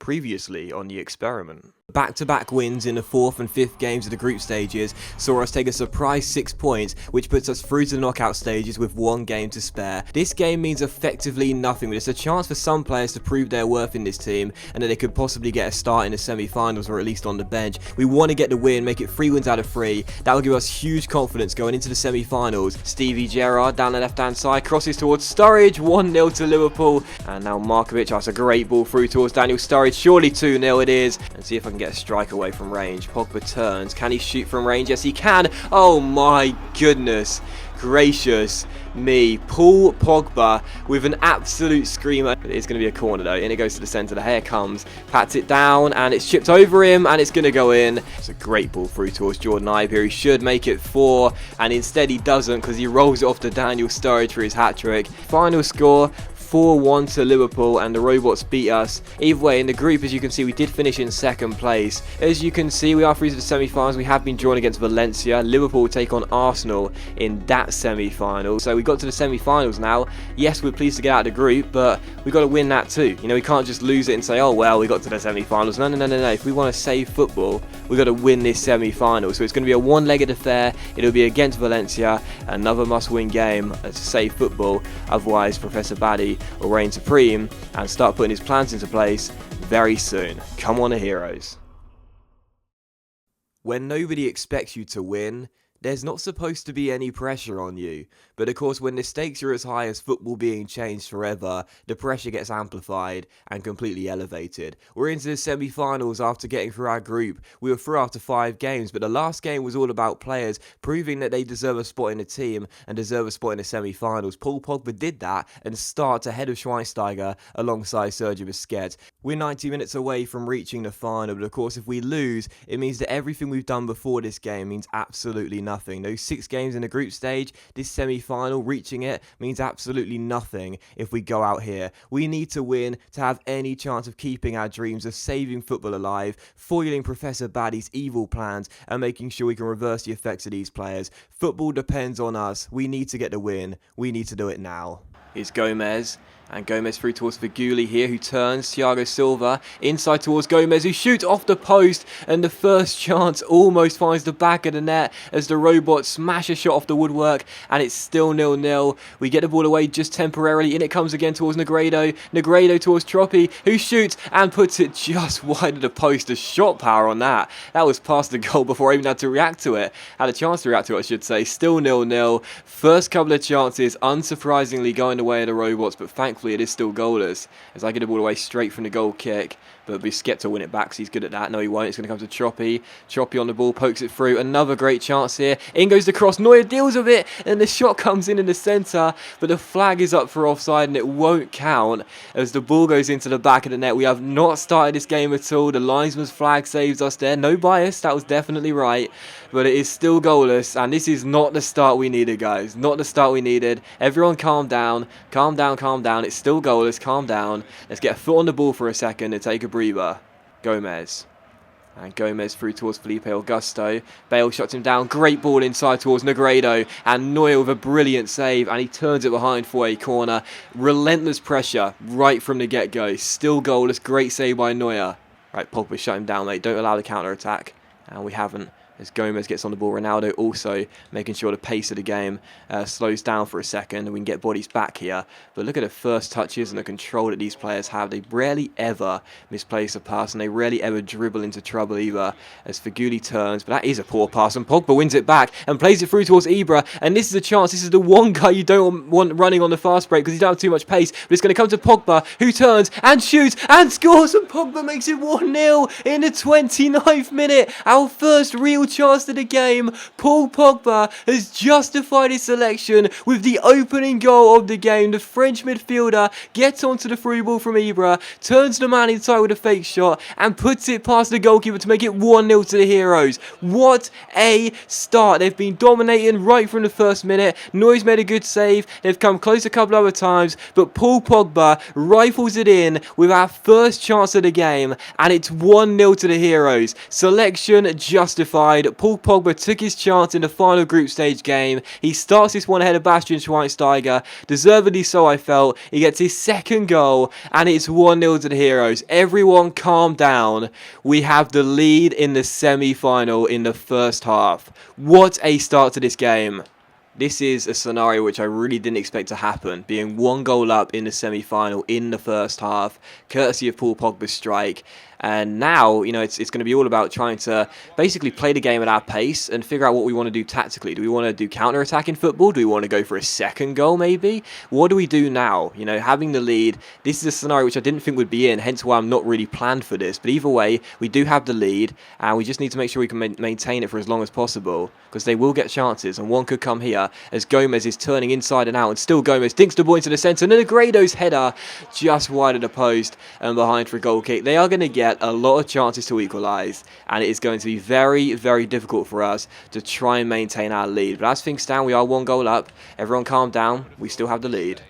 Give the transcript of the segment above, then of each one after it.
previously on The Experiment. Back-to-back wins in the 4th and 5th games of the group stages saw us take a surprise 6 points, which puts us through to the knockout stages with 1 game to spare. This game means effectively nothing, but it's a chance for some players to prove their worth in this team and that they could possibly get a start in the semi-finals or at least on the bench. We want to get the win, make it 3 wins out of 3. That will give us huge confidence going into the semi-finals. Stevie Gerrard down the left-hand side, crosses towards Sturridge, 1-0 to Liverpool. And now Markovic, that's a great ball through towards Daniel Sturridge, surely 2-0 it is. And see if I can get a strike away from range. Pogba turns, can he shoot from range? Yes he can. Oh my goodness gracious me, Paul Pogba with an absolute screamer. It is going to be a corner though, and it goes to the centre. The hair comes, pats it down, and it's chipped over him, and it's going to go in. It's a great ball through towards Jordan Ibe here. He should make it 4, and instead he doesn't because he rolls it off to Daniel Sturridge for his hat-trick. Final score 4-1 to Liverpool, and the Robots beat us. Either way, in the group, as you can see, we did finish in 2nd place. As you can see, we are through to the semi-finals. We have been drawn against Valencia. Liverpool will take on Arsenal in that semi-final. So we got to the semi-finals now. Yes, we're pleased to get out of the group, but we got to win that too. You know, we can't just lose it and say, oh well, we got to the semi-finals. No. If we want to save football, we got to win this semi-final. So it's going to be a one-legged affair. It'll be against Valencia, another must-win game to save football. Otherwise, Professor Baddy will reign supreme and start putting his plans into place very soon. Come on, the heroes. When nobody expects you to win, there's not supposed to be any pressure on you. But of course, when the stakes are as high as football being changed forever, the pressure gets amplified and completely elevated. We're into the semi-finals after getting through our group. We were through after 5 games, but the last game was all about players proving that they deserve a spot in the team and deserve a spot in the semi-finals. Paul Pogba did that and starts ahead of Schweinsteiger alongside Sergio Busquets. We're 90 minutes away from reaching the final, but of course, if we lose, it means that everything we've done before this game means absolutely nothing. Those 6 games in the group stage, this semi-final, reaching it, means absolutely nothing if we go out here. We need to win to have any chance of keeping our dreams of saving football alive, foiling Professor Baddy's evil plans, and making sure we can reverse the effects of these players. Football depends on us. We need to get the win. We need to do it now. Here's Gomez. And Gomez through towards Feghouli here, who turns. Thiago Silva inside towards Gomez, who shoots off the post. And the first chance almost finds the back of the net as the Robots smash a shot off the woodwork. And it's still 0-0. We get the ball away just temporarily. In it comes again towards Negredo. Negredo towards Troppi, who shoots and puts it just wide of the post. The shot power on that. That was past the goal before I even had to react to it. Had a chance to react to it, I should say. Still 0-0. First couple of chances, unsurprisingly, going the way of the Robots. But thankfully, it is still goalless as I get the ball away straight from the goal kick. But Busquets will win it back because he's good at that. No, he won't. It's going to come to Troppi. Troppi on the ball, pokes it through. Another great chance here. In goes the cross. Neuer deals with it, and the shot comes in the centre. But the flag is up for offside, and it won't count as the ball goes into the back of the net. We have not started this game at all. The linesman's flag saves us there. No bias. That was definitely right. But it is still goalless, and this is not the start we needed, guys. Not the start we needed. Everyone calm down. Calm down, calm down. It's still goalless. Calm down. Let's get a foot on the ball for a second and take a breather. Gomez. And Gomez through towards Felipe Augusto. Bale shuts him down. Great ball inside towards Negredo. And Neuer with a brilliant save. And he turns it behind for a corner. Relentless pressure right from the get-go. Still goalless. Great save by Neuer. Right, Pogba shut him down, mate. Don't allow the counter-attack. And we haven't. As Gomez gets on the ball, Ronaldo also making sure the pace of the game slows down for a second and we can get bodies back here. But look at the first touches and the control that these players have. They rarely ever misplace a pass and they rarely ever dribble into trouble either as Feghouli turns. But that is a poor pass and Pogba wins it back and plays it through towards Ibra. And this is a chance. This is the one guy you don't want running on the fast break because you don't have too much pace. But it's going to come to Pogba, who turns and shoots and scores, and Pogba makes it 1-0 in the 29th minute. Our first real chance of the game. Paul Pogba has justified his selection with the opening goal of the game. The French midfielder gets onto the through ball from Ibra, turns the man inside with a fake shot and puts it past the goalkeeper to make it 1-0 to the Heroes. What a start. They've been dominating right from the first minute. Neuer's made a good save. They've come close a couple other times, but Paul Pogba rifles it in with our first chance of the game, and it's 1-0 to the Heroes. Selection justified. side. Paul Pogba took his chance in the final group stage game. He starts this one ahead of Bastian Schweinsteiger. Deservedly so, I felt. He gets his second goal, and it's 1-0 to the Heroes. Everyone calm down. We have the lead in the semi-final in the first half. What a start to this game. This is a scenario which I really didn't expect to happen, being 1 goal up in the semi-final in the first half, courtesy of Paul Pogba's strike. And now, you know, it's going to be all about trying to basically play the game at our pace and figure out what we want to do tactically. Do we want to do counter-attacking football? Do we want to go for a second goal, maybe? What do we do now? You know, having the lead, this is a scenario which I didn't think would be in, hence why I'm not really planned for this. But either way, we do have the lead, and we just need to make sure we can maintain it for as long as possible, because they will get chances, and one could come here as Gomez is turning inside and out, and still Gomez dinks the ball into the centre, and then Negredo's header just wide of the post and behind for a goal kick. They are going to get a lot of chances to equalise, and it is going to be very, very difficult for us to try and maintain our lead. But as things stand, we are 1 goal up. Everyone calm down. We still have the lead.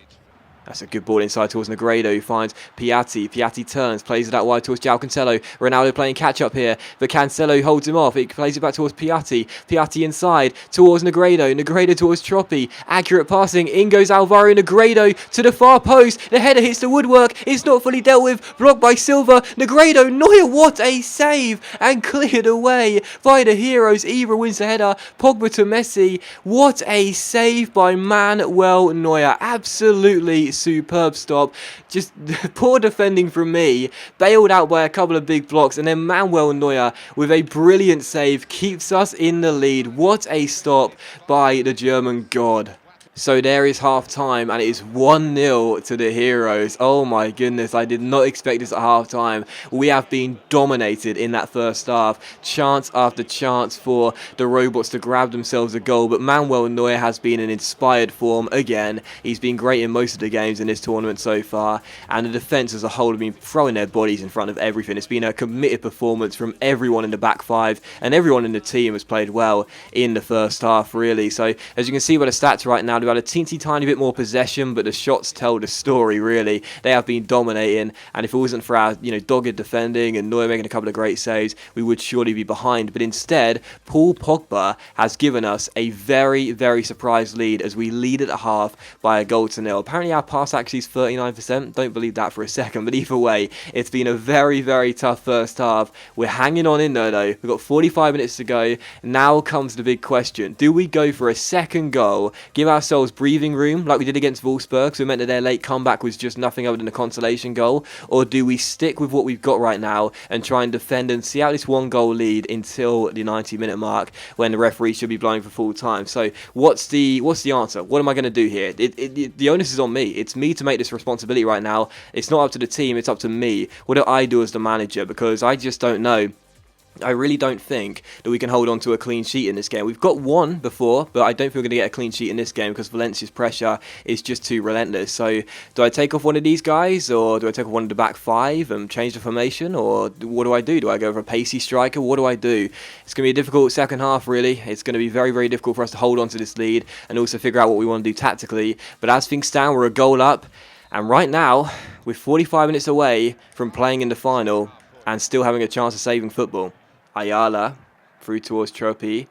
That's a good ball inside towards Negredo, who finds Piatti. Piatti turns, plays it out wide towards João Cancelo. Ronaldo playing catch-up here, but Cancelo holds him off. He plays it back towards Piatti. Piatti inside, towards Negredo. Negredo towards Troppi. Accurate passing, in goes Alvaro Negredo to the far post. The header hits the woodwork. It's not fully dealt with. Blocked by Silva. Negredo, Neuer, what a save! And cleared away by the Heroes. Ibra wins the header. Pogba to Messi. What a save by Manuel Neuer. Absolutely superb stop. Just poor defending from me, bailed out by a couple of big blocks, and then Manuel Neuer with a brilliant save keeps us in the lead. What a stop by the German god. So there is half time, and it is 1-0 to the Heroes. Oh my goodness, I did not expect this at half time. We have been dominated in that first half. Chance after chance for the robots to grab themselves a goal, but Manuel Neuer has been in inspired form again. He's been great in most of the games in this tournament so far, and the defence as a whole have been throwing their bodies in front of everything. It's been a committed performance from everyone in the back five, and everyone in the team has played well in the first half, really. So as you can see by the stats right now, had a teensy tiny bit more possession, but the shots tell the story, really. They have been dominating, and if it wasn't for our, dogged defending and Neuer making a couple of great saves, we would surely be behind. But instead, Paul Pogba has given us a very, very surprise lead as we lead at the half by a goal to nil. Apparently our pass accuracy is 39%. Don't believe that for a second, but either way, it's been a very, very tough first half. We're hanging on in there, though. We've got 45 minutes to go. Now comes the big question. Do we go for a second goal, give ourselves breathing room like we did against Wolfsburg, so it meant that their late comeback was just nothing other than a consolation goal, or do we stick with what we've got right now and try and defend and see out this 1-goal lead until the 90-minute mark when the referee should be blowing for full time? So what's the answer? What am I going to do here? The onus is on me. It's me to make this responsibility right now. It's not up to the team, it's up to me. What do I do as the manager? Because I just don't know. I really don't think that we can hold on to a clean sheet in this game. We've got one before, but I don't think we're going to get a clean sheet in this game because Valencia's pressure is just too relentless. So do I take off one of these guys, or do I take off one of the back five and change the formation, or what do I do? Do I go for a pacey striker? What do I do? It's going to be a difficult second half, really. It's going to be very, very difficult for us to hold on to this lead and also figure out what we want to do tactically. But as things stand, we're a goal up, and right now, we're 45 minutes away from playing in the final and still having a chance of saving football. Ayala through towards Troppi,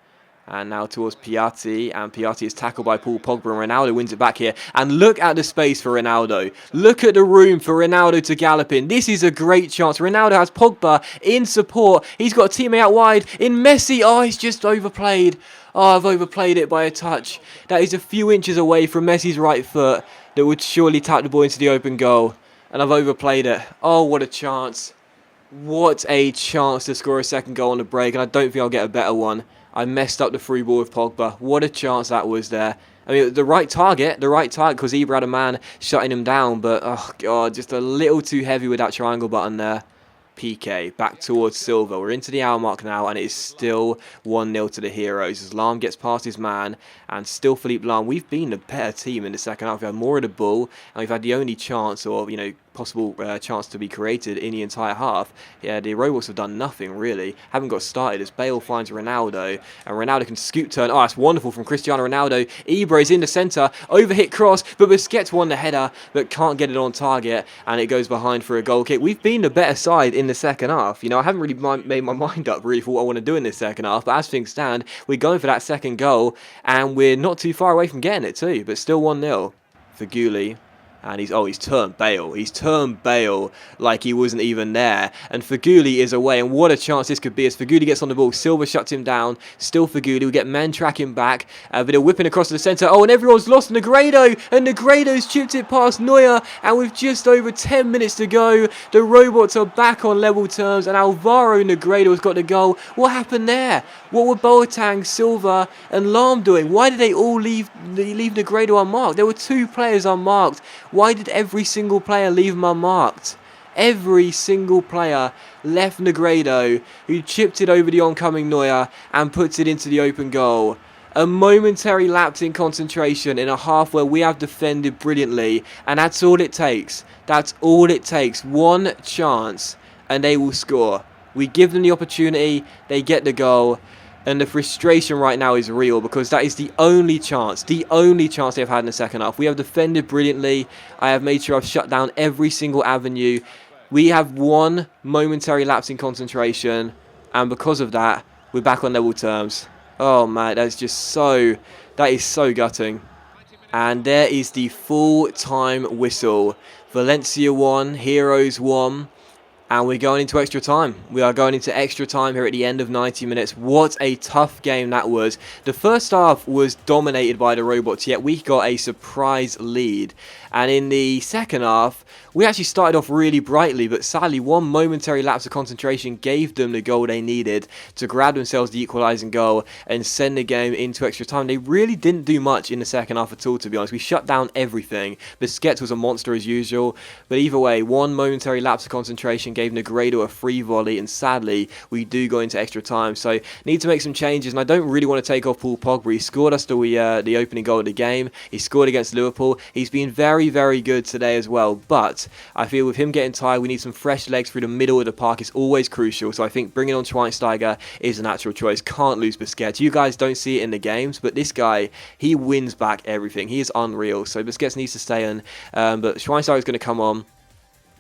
and now towards Piatti, and Piatti is tackled by Paul Pogba, and Ronaldo wins it back here. And look at the space for Ronaldo. Look at the room for Ronaldo to gallop in. This is a great chance. Ronaldo has Pogba in support. He's got a teammate out wide in Messi. Oh, he's just overplayed. Oh, I've overplayed it by a touch. That is a few inches away from Messi's right foot that would surely tap the ball into the open goal. And I've overplayed it. Oh, what a chance. What a chance to score a second goal on the break, and I don't think I'll get a better one. I messed up the through ball with Pogba. What a chance that was there. I mean, the right target, because Ibra had a man shutting him down, but, oh, God, just a little too heavy with that triangle button there. PK, back towards Silva. We're into the hour mark now, and it is still 1-0 to the Heroes as Lahm gets past his man, and still Philippe Lahm. We've been the better team in the second half. We've had more of the ball, and we've had the only chance, or, possible chance to be created in the entire half. Yeah, the robots have done nothing really. Haven't got started as Bale finds Ronaldo, and Ronaldo can scoop turn. Oh, that's wonderful from Cristiano Ronaldo. Ibra is in the centre, overhit cross, but Busquets won the header, but can't get it on target, and it goes behind for a goal kick. We've been the better side in the second half. You know, I haven't really made my mind up really for what I want to do in this second half, but as things stand, we're going for that second goal, and we're not too far away from getting it too, but still 1-0 for Gulli. And he's turned Bale. He's turned Bale like he wasn't even there. And Feghouli is away. And what a chance this could be as Feghouli gets on the ball. Silva shuts him down. Still Feghouli. We get men tracking back. A bit of whipping across to the centre. Oh, and everyone's lost Negredo. And Negredo's chipped it past Neuer. And with just over 10 minutes to go, the robots are back on level terms. And Alvaro Negredo has got the goal. What happened there? What were Boateng, Silva and Lahm doing? Why did they all leave Negredo unmarked? There were 2 players unmarked. Why did every single player leave him unmarked? Every single player left Negredo, who chipped it over the oncoming Neuer and puts it into the open goal. A momentary lapse in concentration in a half where we have defended brilliantly, and that's all it takes. That's all it takes. One chance and they will score. We give them the opportunity, they get the goal. And the frustration right now is real because that is the only chance they've had in the second half. We have defended brilliantly. I have made sure I've shut down every single avenue. We have one momentary lapse in concentration, and because of that, we're back on level terms. Oh man, that is so gutting. And there is the full-time whistle. Valencia 1, Heroes 1. And we're going into extra time. We are going into extra time here at the end of 90 minutes. What a tough game that was. The first half was dominated by the robots, yet we got a surprise lead. And in the second half, we actually started off really brightly, but sadly one momentary lapse of concentration gave them the goal they needed to grab themselves the equalising goal and send the game into extra time. They really didn't do much in the second half at all, to be honest. We shut down everything. Busquets was a monster as usual, but either way, one momentary lapse of concentration gave Negredo a free volley, and sadly, we do go into extra time. So, need to make some changes, and I don't really want to take off Paul Pogba. He scored us the opening goal of the game. He scored against Liverpool. He's been very, very good today as well, but I feel with him getting tired, we need some fresh legs through the middle of the park. It's always crucial, so I think bringing on Schweinsteiger is a natural choice. Can't lose Busquets. You guys don't see it in the games, but this guy, he wins back everything. He is unreal, so Busquets needs to stay in, but Schweinsteiger is going to come on.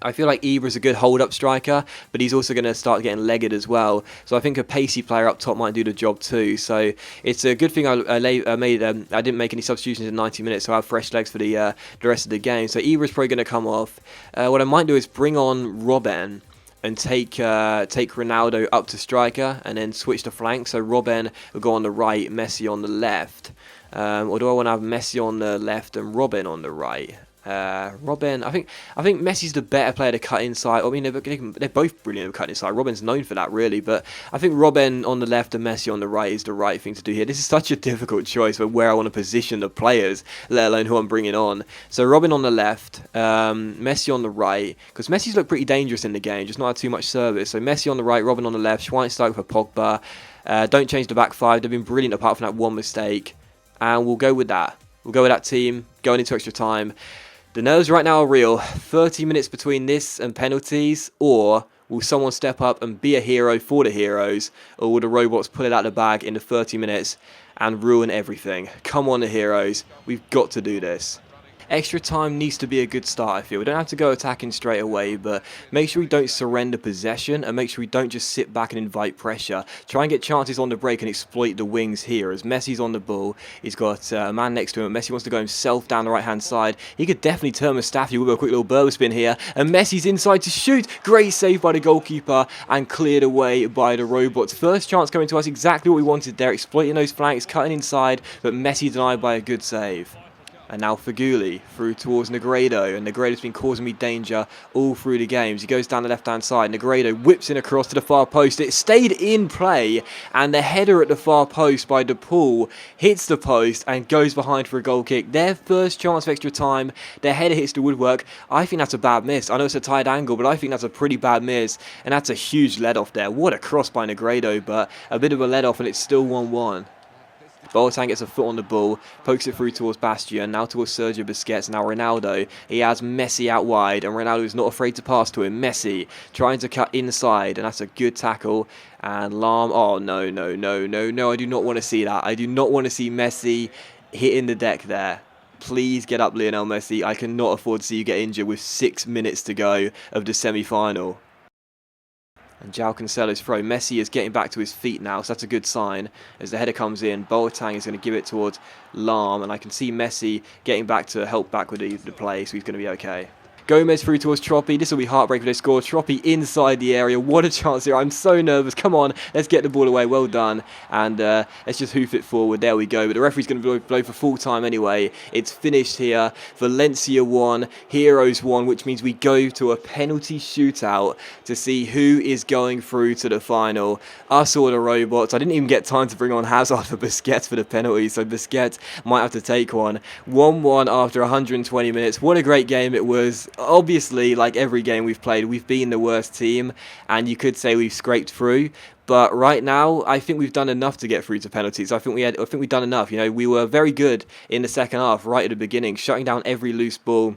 I feel like Ibra is a good hold-up striker, but he's also going to start getting legged as well. So I think a pacey player up top might do the job too. So it's a good thing I didn't make any substitutions in 90 minutes, so I have fresh legs for the rest of the game. So Ibra is probably going to come off. What I might do is bring on Robben and take Ronaldo up to striker and then switch the flank. So Robben will go on the right, Messi on the left. Or do I want to have Messi on the left and Robben on the right? Robben, I think Messi's the better player to cut inside. I mean, they're both brilliant at cutting inside. Robben's known for that, really, but I think Robben on the left and Messi on the right is the right thing to do here. This is such a difficult choice for where I want to position the players, let alone who I'm bringing on. So Robben on the left, Messi on the right, because Messi's looked pretty dangerous in the game, just not had too much service. So Messi on the right, Robben on the left, Schweinsteiger for Pogba. Don't change the back five. They've been brilliant apart from that one mistake, and we'll go with that. We'll go with that team going into extra time. The nerves right now are real. 30 minutes between this and penalties, or will someone step up and be a hero for the heroes, or will the robots pull it out of the bag in the 30 minutes and ruin everything? Come on, the heroes. We've got to do this. Extra time needs to be a good start, I feel. We don't have to go attacking straight away, but make sure we don't surrender possession and make sure we don't just sit back and invite pressure. Try and get chances on the break and exploit the wings here. As Messi's on the ball, he's got a man next to him. Messi wants to go himself down the right-hand side. He could definitely turn Mustafi with a quick little Berber spin here, and Messi's inside to shoot. Great save by the goalkeeper and cleared away by the robots. First chance coming to us, exactly what we wanted there, exploiting those flanks, cutting inside, but Messi denied by a good save. And now Feghouli through towards Negredo, and Negredo's been causing me danger all through the games. He goes down the left-hand side. Negredo whips in across to the far post. It stayed in play, and the header at the far post by DePaul hits the post and goes behind for a goal kick. Their first chance of extra time. Their header hits the woodwork. I think that's a bad miss. I know it's a tight angle, but I think that's a pretty bad miss, and that's a huge let-off there. What a cross by Negredo, but a bit of a let-off, and it's still 1-1. Boateng gets a foot on the ball, pokes it through towards Bastion, now towards Sergio Busquets, now Ronaldo. He has Messi out wide, and Ronaldo is not afraid to pass to him. Messi trying to cut inside, and that's a good tackle. And Lam, oh no, no, no, no, no, I do not want to see that. I do not want to see Messi hitting the deck there. Please get up, Lionel Messi. I cannot afford to see you get injured with 6 minutes to go of the semi-final. And João Cancelo's throw. Messi is getting back to his feet now, so that's a good sign. As the header comes in, Boateng is going to give it towards Lam, and I can see Messi getting back to help back with the play, so he's going to be okay. Gomez through towards Troppi. This will be heartbreaking if they score. Troppi inside the area. What a chance here. I'm so nervous. Come on, let's get the ball away. Well done. And let's just hoof it forward. There we go. But the referee's going to blow for full time anyway. It's finished here. Valencia won. Heroes won, which means we go to a penalty shootout to see who is going through to the final. Us or the robots. I didn't even get time to bring on Hazard for Busquets for the penalty, so Busquets might have to take one. 1-1 after 120 minutes. What a great game it was. Obviously, like every game we've played, we've been the worst team, and you could say we've scraped through. But right now, I think we've done enough to get through to penalties. I think we've done enough. You know, we were very good in the second half, right at the beginning, shutting down every loose ball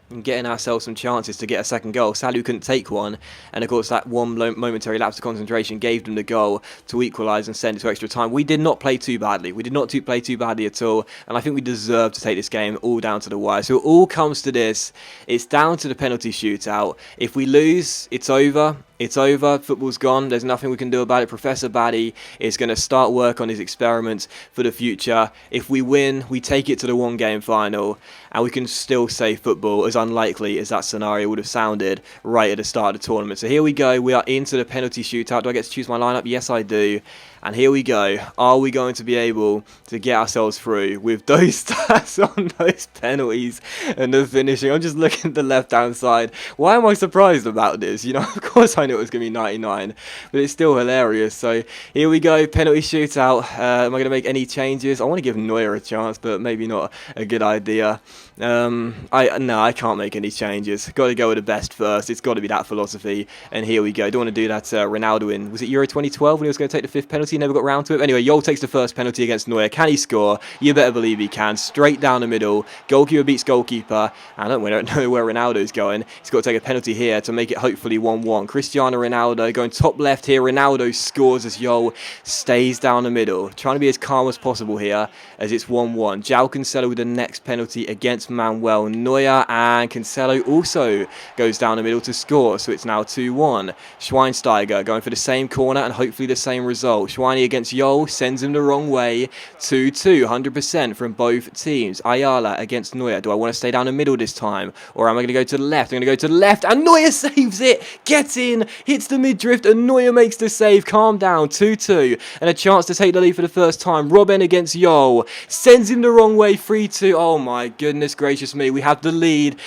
and getting ourselves some chances to get a second goal. Sadly, we couldn't take one, and of course that one momentary lapse of concentration gave them the goal to equalise and send it to extra time. We did not play too badly. We did not play too badly at all, and I think we deserve to take this game all down to the wire. So it all comes to this. It's down to the penalty shootout. If we lose, it's over. It's over. Football's gone. There's nothing we can do about it. Professor Baddy is going to start work on his experiments for the future. If we win, we take it to the one-game final, and we can still say football, as unlikely as that scenario would have sounded right at the start of the tournament. So here we go. We are into the penalty shootout. Do I get to choose my lineup? Yes, I do. And here we go. Are we going to be able to get ourselves through with those stats on those penalties and the finishing? I'm just looking at the left-hand side. Why am I surprised about this? You know, of course I knew it was going to be 99, but it's still hilarious. So here we go, penalty shootout. Am I going to make any changes? I want to give Neuer a chance, but maybe not a good idea. No, I can't make any changes. Got to go with the best first. It's got to be that philosophy. And here we go. Don't want to do that Ronaldo in. Was it Euro 2012 when he was going to take the fifth penalty? Never got round to it. Anyway, Jol takes the first penalty against Neuer. Can he score? You better believe he can. Straight down the middle. Goalkeeper beats goalkeeper. And we don't know where Ronaldo's going. He's got to take a penalty here to make it hopefully 1-1. Cristiano Ronaldo going top left here. Ronaldo scores as Jol stays down the middle. Trying to be as calm as possible here as it's 1-1. João Cancelo with the next penalty against Manuel Neuer. And Cancelo also goes down the middle to score. So it's now 2-1. Schweinsteiger going for the same corner and hopefully the same result. Schweini against Jol sends him the wrong way. 2-2, 100% from both teams. Ayala against Neuer. Do I want to stay down the middle this time? Or am I going to go to the left? I'm going to go to the left and Neuer saves it. Gets in, hits the mid-drift and Neuer makes the save. Calm down, 2-2. And a chance to take the lead for the first time. Robben against Jol. Sends him the wrong way, 3-2. Oh my goodness gracious me. We have the lead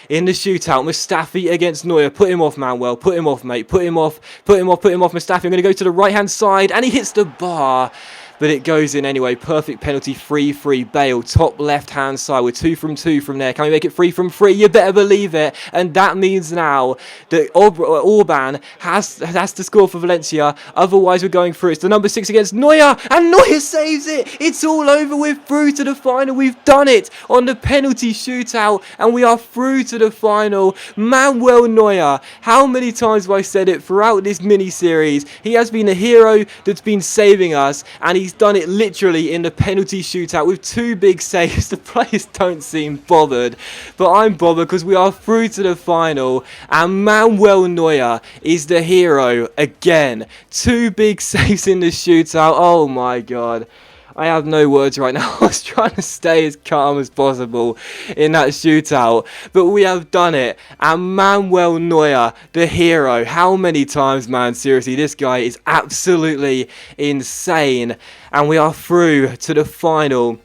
in the shootout. Mustafi against Neuer. Put him off, Manuel. Put him off, mate. Put him off. Put him off, Mustafi. I'm going to go to the right-hand side and he hits the bar. But it goes in anyway. Perfect penalty, 3-3. Bale, top left-hand side. We're 2 from 2 from there. Can we make it 3 from 3? You better believe it. And that means now that Orban has to score for Valencia. Otherwise, we're going through. It's the number 6 against Neuer. And Neuer saves it. It's all over. We're through to the final. We've done it on the penalty shootout. And we are through to the final. Manuel Neuer. How many times have I said it throughout this mini-series? He has been a hero that's been saving us. And he's done it literally in the penalty shootout with 2 big saves. The players don't seem bothered, but I'm bothered because we are through to the final and Manuel Neuer is the hero again. 2 big saves in the shootout. Oh my god. I have no words right now. I was trying to stay as calm as possible in that shootout. But we have done it. And Manuel Neuer, the hero. How many times, man? Seriously, this guy is absolutely insane. And we are through to the final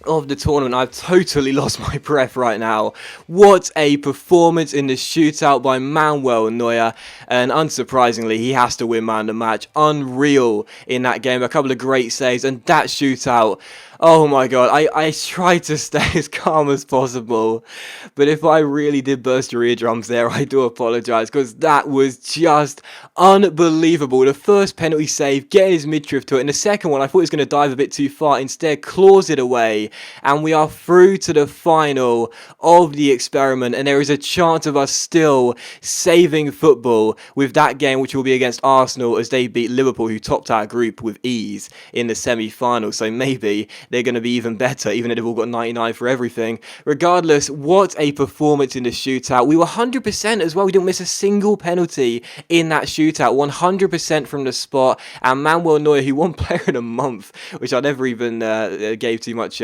of the tournament. I've totally lost my breath right now. What a performance in the shootout by Manuel Neuer, and unsurprisingly he has to win man of the match. Unreal in that game, a couple of great saves, and that shootout, oh my god, I tried to stay as calm as possible, but if I really did burst your eardrums there, I do apologise, because that was just unbelievable. The first penalty save, getting his midriff to it, and the second one I thought he was going to dive a bit too far, instead claws it away, and we are through to the final of the experiment, and there is a chance of us still saving football with that game, which will be against Arsenal, as they beat Liverpool, who topped our group with ease in the semi-final. So maybe they're going to be even better, even if they've all got 99 for everything. Regardless, what a performance in the shootout. We were 100% as well. We didn't miss a single penalty in that shootout. 100% from the spot. And Manuel Neuer, who won Player of the Month, which I never even gave too much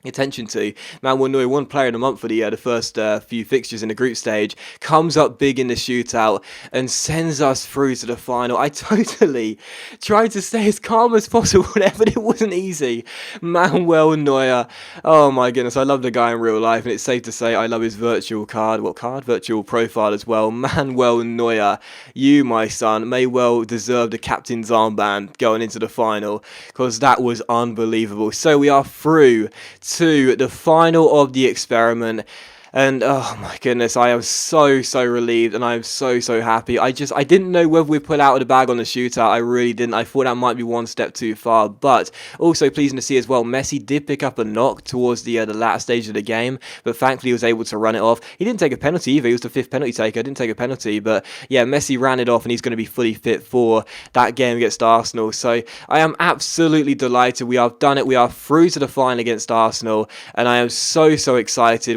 attention to. Manuel Neuer won Player of the Month for the first few fixtures in the group stage, comes up big in the shootout and sends us through to the final. I totally tried to stay as calm as possible there, but it wasn't easy. Manuel Neuer, oh my goodness, I love the guy in real life, and it's safe to say I love his virtual profile as well. Manuel Neuer, you, my son, may well deserve the captain's armband going into the final, because that was unbelievable. So we are through to the final of the experiment, and oh my goodness, I am so relieved, and I am so happy. I didn't know whether we pull out of the bag on the shootout. I really didn't. I thought that might be one step too far, but also pleasing to see as well, Messi did pick up a knock towards the latter stage of the game, but thankfully he was able to run it off. He didn't take a penalty either. He was the 5th penalty taker. Didn't take a penalty, but yeah, Messi ran it off, and he's going to be fully fit for that game against Arsenal. So I am absolutely delighted. We have done it. We are through to the final against Arsenal, and I am so excited.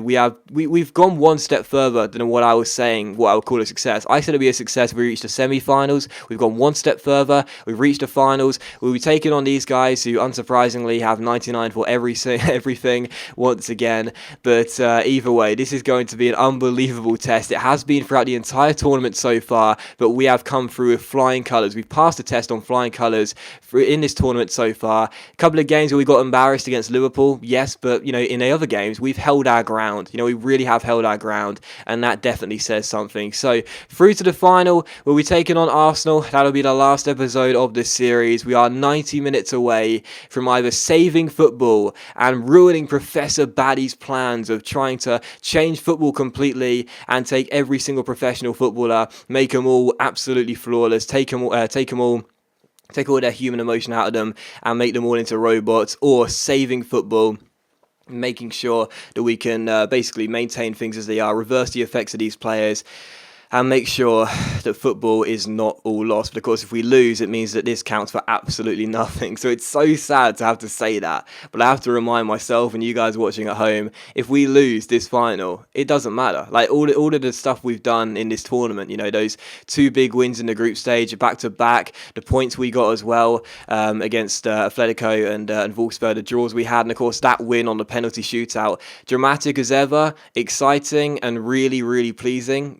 We've gone one step further than what I was saying, what I would call a success. I said it'd be a success if we reached the semi-finals. We've gone one step further. We've reached the finals. We'll be taking on these guys who, unsurprisingly, have 99 for everything once again. But either way, this is going to be an unbelievable test. It has been throughout the entire tournament so far, but we have come through with flying colours. We've passed the test on flying colours in this tournament so far. A couple of games where we got embarrassed against Liverpool, yes, but in the other games, we've held our ground. We really have held our ground, and that definitely says something. So through to the final, we'll be taking on Arsenal. That'll be the last episode of this series. We are 90 minutes away from either saving football and ruining Professor Baddy's plans of trying to change football completely and take every single professional footballer, make them all absolutely flawless, take all their human emotion out of them and make them all into robots, or saving football, making sure that we can basically maintain things as they are, reverse the effects of these players, and make sure that football is not all lost. But of course, if we lose, it means that this counts for absolutely nothing. So it's so sad to have to say that, but I have to remind myself and you guys watching at home, if we lose this final, it doesn't matter. Like all of the stuff we've done in this tournament, those 2 big wins in the group stage, back to back, the points we got as well against Atletico and Wolfsburg, the draws we had, and of course that win on the penalty shootout, dramatic as ever, exciting and really pleasing.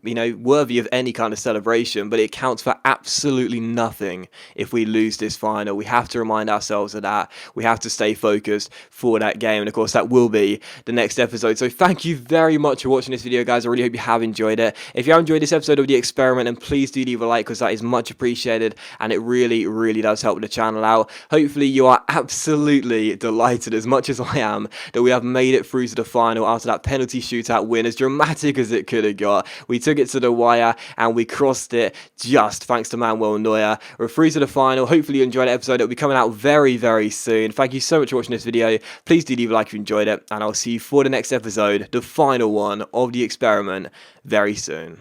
Worthy of any kind of celebration, but it counts for absolutely nothing if we lose this final. We have to remind ourselves of that. We have to stay focused for that game, and of course that will be the next episode. So thank you very much for watching this video, guys. I really hope you have enjoyed it. If you have enjoyed this episode of The Experiment, then please do leave a like, because that is much appreciated, and it really does help the channel out. Hopefully you are absolutely delighted as much as I am that we have made it through to the final after that penalty shootout win, as dramatic as it could have got. We took it to the wire, and we crossed it just thanks to Manuel Neuer. We're through to the final. Hopefully you enjoyed the episode. It'll be coming out very soon. Thank you so much for watching this video. Please do leave a like if you enjoyed it, and I'll see you for the next episode, the final one of The Experiment, very soon.